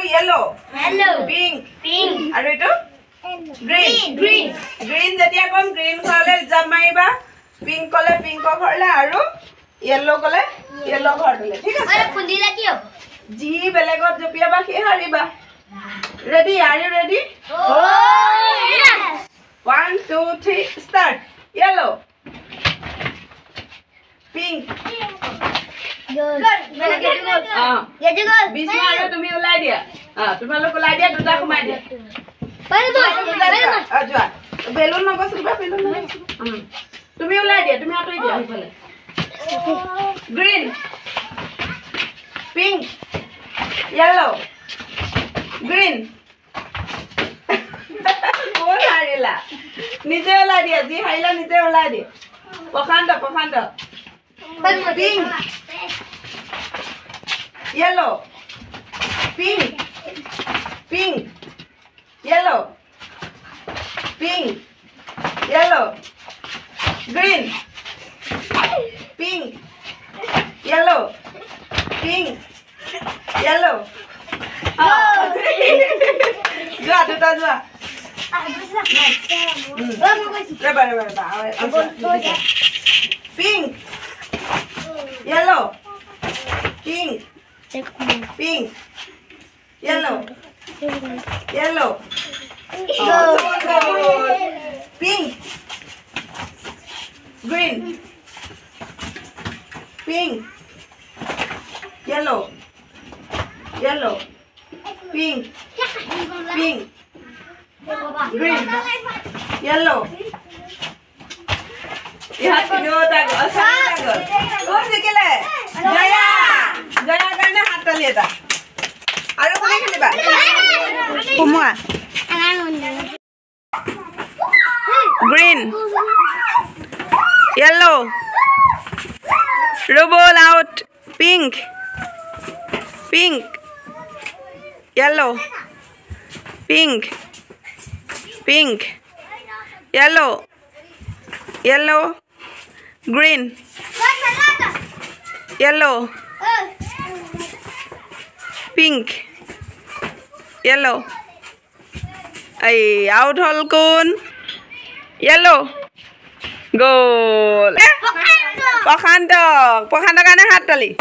yellow. Yellow. Pink. Pink. Aru etu? Green. Green. Green jetia kom green khole jump mariba. Pink kole pink khorle aru yellow kole yellow khorle. Thik ase? Ore khundila ki hobo? Ji belegot jopiaba ki hariba. Ready? Are you ready? Oh yes. 1 2 3 start. Yellow. Pink. Good. Get go. Bisma aru tumi ulai dia. Tumalok ulai dia duta khumai dia. Pare boy. Ajwa. Balloon na basiba balloon na. Tumi ulai dia, tumi atoi dia hifale. Green. Pink. Yellow. Green. Kor harila. Nije ulai dia, ji haila nije ulai dia. Pakhanda. Pink. Yellow. Pink. Yellow. Pink. Yellow. Green. Pink. Yellow. Pink. Yellow. Jua, duta jua. Reba. Pink. Yellow. Pink. Yellow. Pink. Green. Pink. Yellow. Pink. Green. Yellow. Ihat video tag asal tag. Kor dikele. Jaya karna hat tali eta. Aru kone kheliba. Kumwa. Green. Yellow. Roll out. Pink. Yellow. Pink. Yellow. Green. Yellow. Pink. Yellow. Ay out hol kun. Yellow. Goal. Pakhanda kana hat tali.